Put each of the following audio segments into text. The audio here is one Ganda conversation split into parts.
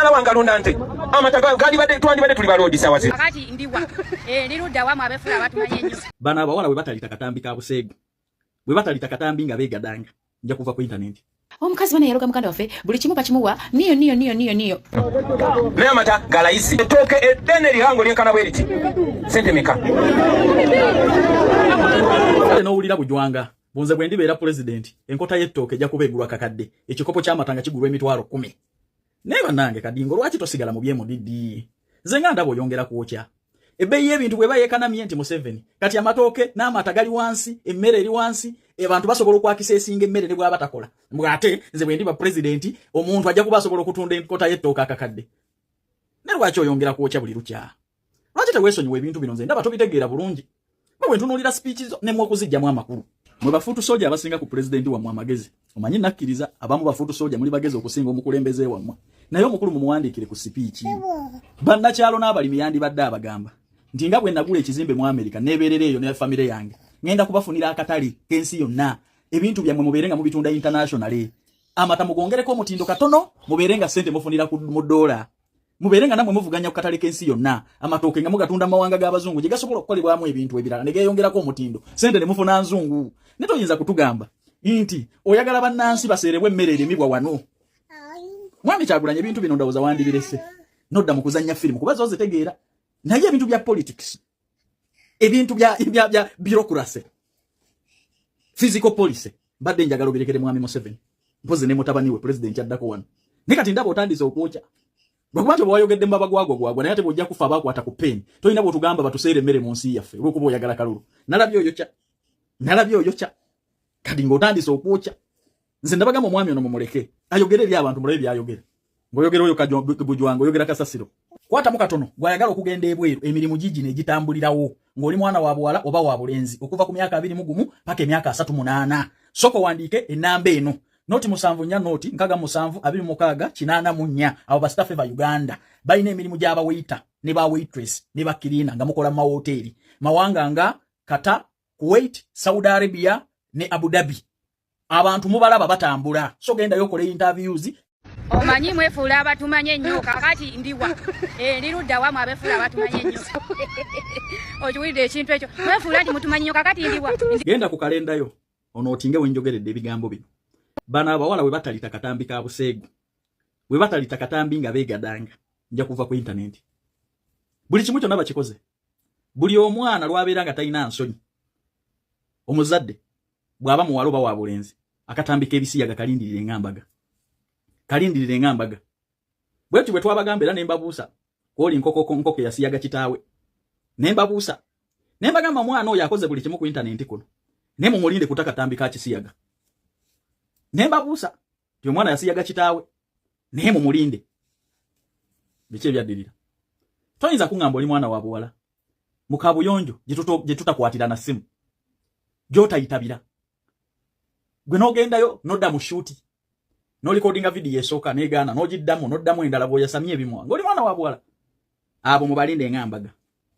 muzaala wange alonda nte amata twandibadde tuli balodi sawa zino akati ndiwa nirudda wamu abefula batumanye nnyo bano abawala bwe batalita katambi ka buseegu bwe batalita katambi nga beegadanga nja kuva ku internet omukazi bana yaroga muganda waffe buli kimu bakimuwa niyo naye amata galayisi ettooke eddene lihango lyenkana bwe liti sente meka n'owulira bujwanga bunze bwe ndibeera president enkota y'ettooke ejja kuba egulwa kakadde ekikopo ky'amata nga kigulwa emitwalo 10 naye bannange kadingo lwaki tosigala mu byemudidi nze nga ndaba oyongera kwokya ebbeeyi y'ebintu bwe bayeekanamye nti Museveni kati amatooke n'amata gali wansi emmere eri wansi abantu basobola okwakisa esinga emmere ne bw'aba takola ate nze bwe ndiba president omuntu ajja kuba asobola okutunda enkota y'ettooke akakadde ne lwaki oyongera kwokya buli lukya lwaki teweesonyiwa ebintu bino nze ndaba tobitegeera bulungi bwe ntunuulira speech zo ne mwokuzijjamu amakulu mwe bafuutu soja abasinga ku president wammwe amagezi omanyi nakkiriza abamu bafuutu soja muli bagezi okusinga omukulembeze wammwe naye omukulu mumuwandiikire ku sipiiki bannakyalo n'abalimi yandibadde abagamba nti nga bwe nagula ekizimbe mu America neeberera eyo ne famire yange ngenda kubafunira akatale k'ensi yonna ebintu byammwe mubeere nga mubitunda internationally amata mugongereko omutindo katono mubeere nga sente mufunira mu dola mubeere nga namwe muvuganya ku katale k'ensi yonna amatooke nga mugatunda mawanga g'abazungu gye gasobola okukolebwamu ebintu ebirala ne geeyongerako omutindo sente ne mufuna nzungu ne toyinza kutugamba nti oyagala bannansi baseerebwe emmere erimibwa wano mwami Kyagulanyi ebintu bino ndowooza wandibirese nodda mu kuzannya firimu kuba zo zitegeera naye ebintu bya politics ebintu bya bureaucracy physical policy badde njagala obirekere mwami Museveni mpoze ne mutabani we president addako wano ne kati ndaba otandise okwokya lwakuba bwayogedde mbaba gwagwa naye ate bw'ojja kufa abakwata ku peni tolina bw'otugamba batuseere emmere mu nsi yaffe olw'okuba oyagala kalulu nalabye oyokya kati ng'otandise okwokya nze ndabagamba omwami ono mumuleke ayogere eri abantu mulabe byayogera ng'oyogera oyo bujwanga oyogera kasasiro kwatamu katono gwayagala okugenda ebweru emirimu gigi negitambulirawo ng'oli mwana wa buwala oba wa bulenzi okuva ku myaka 21 paka emyaka 38 soko wandiike enamba eno noti 74 noti 67 abo bastafe ba Uganda balina emirimu gy'aba waiter ne ba waitress ne ba cleaner nga mukola mu mahoteli mawanga nga Qatar, Kuwait, Saudi Arabia ne Abu Dhabi abantu mubalaba batambula so genda yokole interviews omanyi mwefuula abatumanye nnyo kakati ndiwa nirudda wamu abefula abatumanye nnyo okiwulidde ekintu ekyo mwefuula nti mutumanye nnyo kakati ndiwa genda ku kalendayo ono otinge wenjogeredde ebigambo bino bano abawala we batalita katambi ka buseegu we batalita katambi nga beegadanga nja kuva ku internet buli kimu kyonna bakikoze buli omwana lwabeera nga talina nsonyi omuzadde bw'aba muwala oba wa bulenzi akatambi k'ebisiyaga kalindirire ngambaga bwetu bwe twabagamba era nembabuusa kwoli nkoko yasiyaga kitaawe nembabuusa nembagamba mwana oyo akoze buli kimu ku internet kuno ne mumulinde kutaka katambi ka kisiyaga nembabuusa ti omwana yasiyaga kitaawe naye mumulinde biki ebyaddirira toyinza kuŋŋamba oli mwana wa buwala mu kabuyonjo gye tutakwatira na simu gy'otayitabira gwe n'ogendayo nodda mu shuuti n'olikodinga vidiyo esooka n'egaana n'ogiddamu n'oddamu endala bw'oyasamye ebimuwa ng'oli mwana wa buwala abo mubalinde eŋŋambaga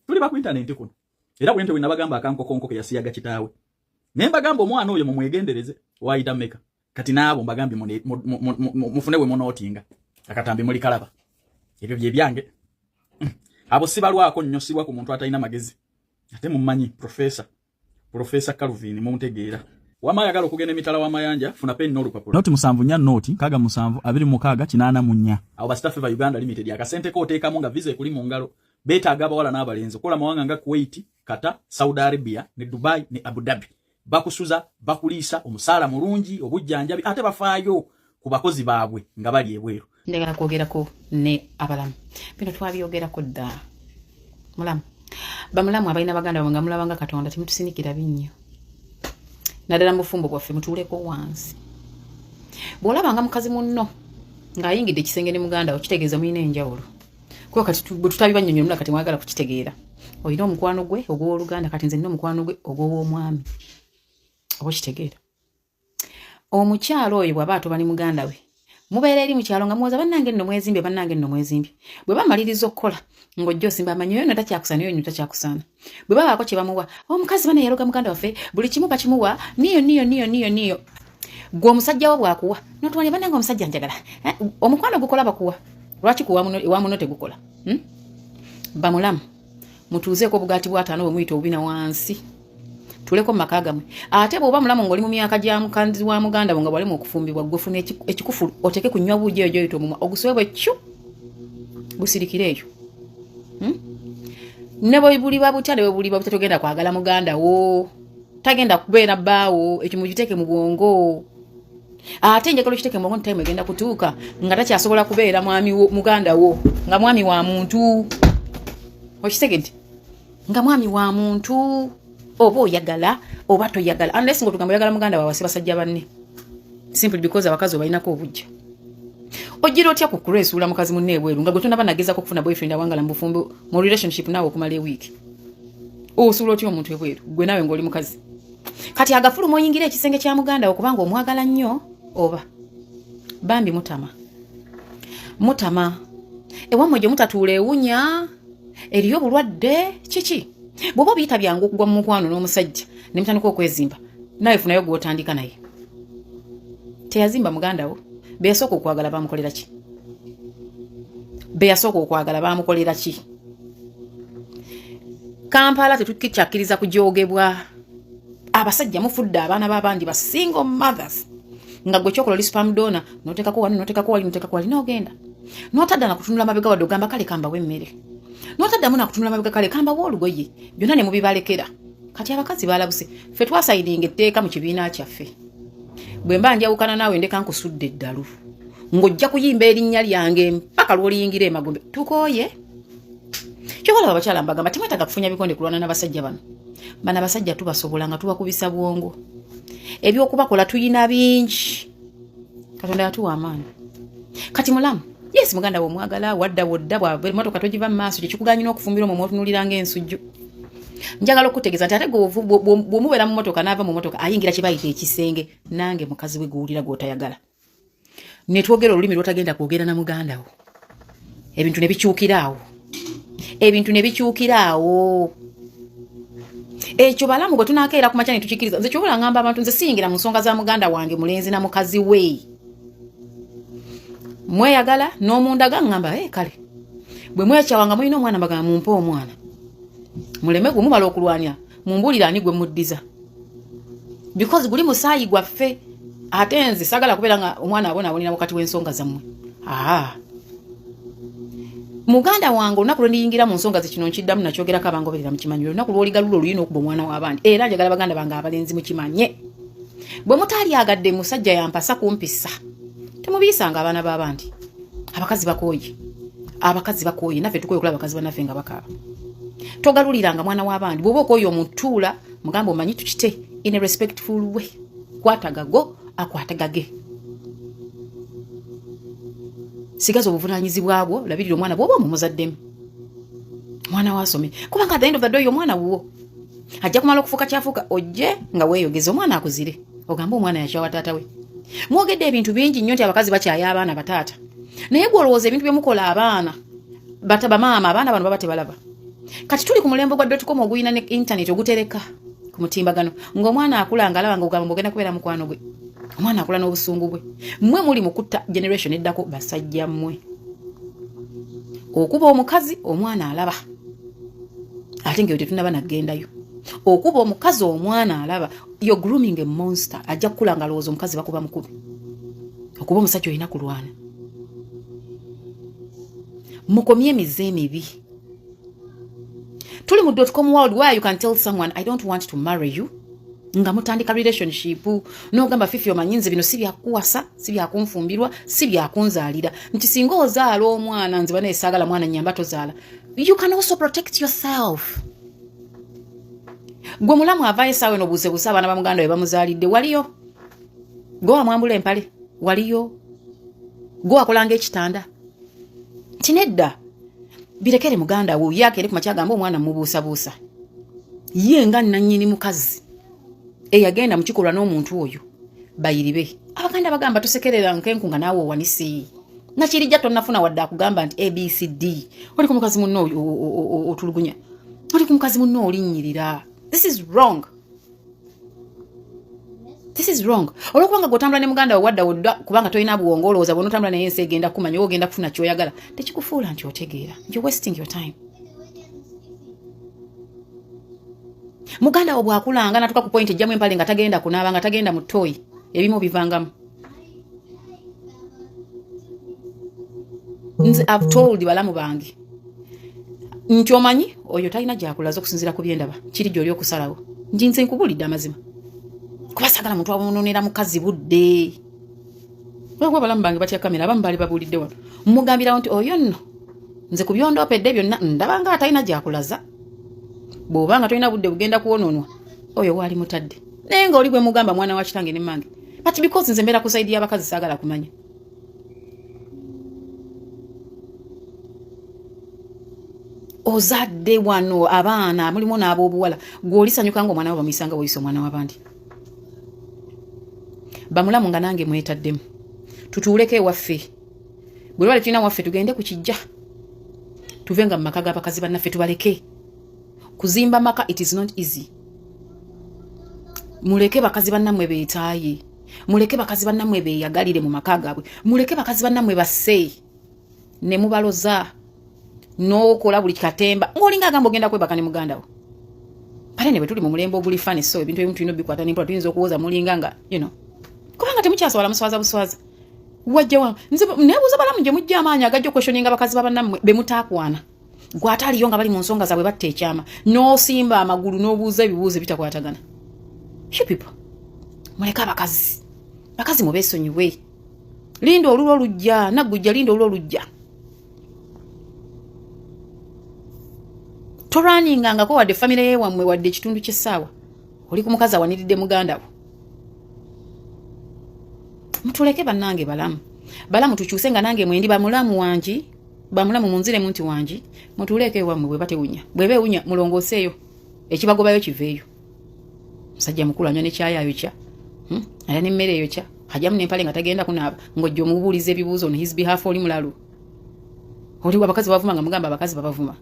tuli ba ku internet kuno era bwe nte we nabagamba akankoko ke yasiyaga kitaawe ne mbagamba omwana oyo mumwegendereze waayita mmeka kati naabo mbagambye mufune we munootinga akatambi muli kalaba ebyo bye byange abo sibalwako nnyo sibwa ku muntu atalina magezi ate mumanyi professor Calvin mumutegeera wamayagala okugenda emitala w'amayanja funa peni n'olupapula noti 74 noti 67 abo bastafe ba Uganda Limited akasente ko oteekamu nga visa ekuli mu ngalo beetaaga abawala n'abalenzi kola mawanga nga Kuwait, Qatar, Saudi Arabia ne Dubai ne Abu Dhabi bakusuza bakuliisa omusaala mulungi obujjanjabi ate bafaayo ku bakozi baabwe nga bali ebweru ndagala kwogerako ne abalamu bino twabyogerako dda mulamu bamulamu abalina baganda bwe nga mulabanga Katonda temutusinikira binnyo naddala mu bufumbo bwaffe mutuuleko wansi bw'olabanga mukazi munno ng'ayingidde ekisenge ne muganda wo kitegeeza muyina enjawulo kuba kati bwe tutabibanyonyola kati mwagala kukitegeera olina omukwano gwe ogw'oluganda kati nze nina omukwano gwe ogw'omwami oba kitegeera omukyalo oyo bw'aba atoba ne muganda we mubeera eri mu kyalo nga muwoza bannange nno mwezimbye bwe bamaliriza okukola ng'ojja osimba amanyi oyo takyakusaana oyo takyakusaana bwe babaako kye bamuwa omukazi bana yaroga muganda waffe buli kimu bakimuwa niyo gwe omusajja wo bw'akuwa notuwanye bannange omusajja njagala omukwano gukola bakuwa lwaki kuwa muno tegukola bamulamu mutuuzeeko obugaati bw'ataano bwe muyita obubina wansi tuleko mu maka gamwe ate bw'oba mulamu ng'oli mu myaka gya mukanzi wa muganda wo nga bwalemu okufumbibwa gwefuna ekikufu oteke kunywa buugi eyo gyoyita omumwa oguswebwe kyu busirikire eyo ne bwe buliba butya ne bwe buliba butya togenda kwagala muganda wo tagenda kubeera bbaawo ekyo mugiteeke mu bwongo ate njagala okiteeke mu bwongo time egenda kutuuka nga takyasobola kubeera mwami muganda wo nga mwami wa muntu okitegedde nga mwami wa muntu oba oyagala oba toyagala unless nga otugamba oyagala muganda wawe basajja banne simply because abakazi obalinako obujja ojjira otya kukuresuula mukazi munne ebweru nga gwe tonaba nagezako okufuna boyfriend awangala mu bufumbo mu relationship naawe okumala ewiiki osuula otya omuntu ebweru gwe naawe ng'oli mukazi kati agafuluma oyingira ekisenge kya muganda wo kubanga omwagala nnyo oba bambi mutama ewammwe gye mutatuula ewunya eriyo obulwadde kiki bw'oba obiyita byangu okugwa mu mukwano n'omusajja ne mutandika okwezimba nawe funayo gw'otandika naye teyazimba muganda wo beyasooka okwagala bamukolera ki Kampala tetukikyakkiriza kujoogebwa abasajja mufudde abaana b'abandi ba single mothers nga gwe kyokola oli spam donor noteekako wali n'ogenda n'otadda nakutunula mabega wadde ogamba kale kambawo emmere n'otaddamu nakutunula mabega kale kambawo olugoye byonna ne mubibalekera kati abakazi balabuse ffe twasayidinga etteeka mu kibiina kyaffe bwe mba njawukana naawe ndeka nkusudde eddalu ng'ojja kuyimba erinnya lyange mpaka lw'oliyingira emagombe tukooye kyobalaba abakyala mbagamba temwetaaga kufunya bikonde kulwana n'abasajja bano abasajja tubasobola nga tubakubisa bwongo ebyokubakola tuyina bingi katonda yatuwa amaanyi kati mulamu yes muganda wo mwagala wadda bw'abe emotoka togiva mu maaso kyekikuganyina okufumbira omwo otunulira ng'ensujju njagala okutegeeza nti ate bw'omubeera mu motoka n'ava mu motoka ayingira kye bayita ekisenge nange mukazi we guwulira gw'otayagala ne twogera olulimi lw'otagenda kwogera na muganda wo ebintu ne bikyukiraawo ekyo balamu gwe tunaakeera ku makya ne tukikiriza nze kyobola ngamba abantu nze siyingira mu nsonga za muganda wange mulenzi na mukazi we mweyagala n'omundaga ngamba kale bwe mwekyawanga mulina omwana mbagamba mumpe omwana muleme gwe mumala okulwanya mumbulira ani gwe muddiza because guli musaayi gwaffe ate nze sagala kubeera nga omwana abonaabonera wakati w'ensonga zammwe muganda wange olunaku lwe ndiyingira mu nsonga zekino nkiddamu nakyogerako abangoberera mukimanyi olunaku lw'oligalula olulina okuba omwana w'abandi era njagala baganda bange abalenzi mukimanye bwe mutaali agadde musajja yampasa kumpisa temubiyisanga abaana b'abandi abakazi bakooye naffe tukoye okulaba abakazi bannaffe nga bakaaba togaluliranga mwana w'abandi bw'oba okooye omutuula mugamba omanyi tukite in a respectful way kwatagago akwatagage sigaza obuvunaanyizibwa bwo labirira omwana bw'oba omumuzaddemu mwana wasome kubanga at the end of the day omwana wuwo ajja kumala okufuuka kyafuuka ojje nga weeyogeza omwana akuzire ogamba omwana yakyawa taata we mwogedde ebintu bingi nnyo nti abakazi bakyaya abaana bataata naye gwe olowooza ebintu byemukola abaana bamaama abaana bano baba tebalaba kati tuli ku mulembe gwa dotcom oguyina ne internet ogutereka ku mutimbagano ng'omwana akula nga alaba nga ogamba ogenda kubeera mukwano gwe omwana akula n'obusungu bwe mmwe muli mu kutta generation eddako basajja mmwe okuba omukazi omwana alaba ate ng'eyo tetunaba nagendayo okuba omukazi omwana alaba yo grooming a monster ajja kukula nga alowooza omukazi bakuba mukubi okuba omusajja olina kulwana mukomye emize emibi tuli mu .com world where you can tell someone I don't want to marry you nga mutandika relationship n'ogamba fifi omanyinze bino si byakuwasa si byakunfumbirwa si byakunzaalira nti singa ozaala omwana nze bana esaagala mwana nyamba tozaala you can also protect yourself gwe mulamu avaayo essaawa eno buusebuuse abaana ba muganda we bamuzaalidde waliyo gwe wamwambula empale waliyo gwe wakolanga ekitanda nti nedda birekere muganda wo yakere ku makya gamba omwana mubuusabuusa ye nga nannyini mukazi eyagenda mukikolwa n'omuntu oyo bayiribe abaganda bagamba tosekerera nkenku nga naawe owanisi nakirijja tonnafuna wadde akugamba nti abcd oli ku mukazi munno otulugunya oli ku mukazi munno olinnyirira. This is wrong. This is wrong. Olokubanga gotambula ne muganda wadda wodda kubanga toyina buwongo olowooza bw'ono otambula naye ensi egenda kumanya oba ogenda kufuna ky'oyagala. Tekikufuula nti otegeera. You're wasting your time. Muganda wo bw'akulanga natuka ku point ejjamu empale nga tagenda kunaaba nga tagenda mu ttooyi. Ebimu bivangamu. I've told balamu bange. Nti omanyi oyo talina gy'akulaza okusinziira ku byendaba. Kiri gy'oli okusalawo. Nze nkubulidde amazima. Kuba sagala muntu amunonera mukazi budde. Lwakwa balamu bange batya kamera abamu baali babulidde wano. Mugambira nti oyo nno nze ku byondoopedde byonna ndaba nga atalina gy'akulaza. Bw'obanga tolina budde bugenda kuwononwa oyo waali mutadde. Naye nga oli bwe mugamba mwana wa kitange ne mmange. But because nze mbeera ku side y'abakazi saagala kumanya. Ozadde wano abaana mulimu n'ab'obuwala gw'olisanyuka ng'omwana wo bamuyisanga bw'oyisa omwana w'abandi. Bamulamu nga nange mwetaddemu. Tutuuleko ewaffe. Bwe lwali tulina waffe tugende ku kijja. Tuvenga mu maka g'abakazi bannaffe tubaleke. Kuzimba maka it is not easy. Muleke bakazi bannammwe beetaaye. Muleke bakazi bannammwe beeyagalire mu maka gaabwe. Muleke bakazi bannammwe basse. Ne mubaloza. N'okola buli katemba. Ng'olinga agamba ogenda kwebaka ne muganda wo. Kale ne bwe tuli mu mulembe oguli fane so ebintu ebimu tulina obikwata n'empola tuyinza okuwoza mulinga nga, you know. Kubanga temukyasobola muswaza buswaza. Wajja wa nze nebuuza balamu gye mujja amaanyi agajja questioninga bakazi babannammwe be mutaakwana. Gwataliyo nga bali mu nsonga zaabwe batta ekyama. N'osimba amagulu n'obuuza ebibuuzo bitakwatagana. You people. Muleka abakazi. Bakazi mubeesonyiwe. Linda olulo olujja, naggujja linda olulo olujja. Toranninga ko wadde family ye wamwe wadde ekitundu ky'essaawa. Oli ku mukazi awaniridde muganda wo. Mutuleke bannange balamu. Balamu tukyuse nga nange mwendi bamulamu wangi. Bamulamu munzire munti wangi. Mutuleke wamwe bwe batewunya. Bwe bewunya mulongooseeyo. Ekibagobayo kiveeyo. Musajja mukulu anywa ne kyaya ayokya. Aya n'emmere eyokya. Hajjamu n'empale nga tagenda kunaaba. Ng'ojja omubuuliza ebibuuzo on his behalf oli mulalu. Oli abakazi bavuma nga mugamba abakazi babavuma.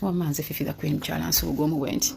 Wamanze fifi da kwenu kyala nsubugo mu bwenti.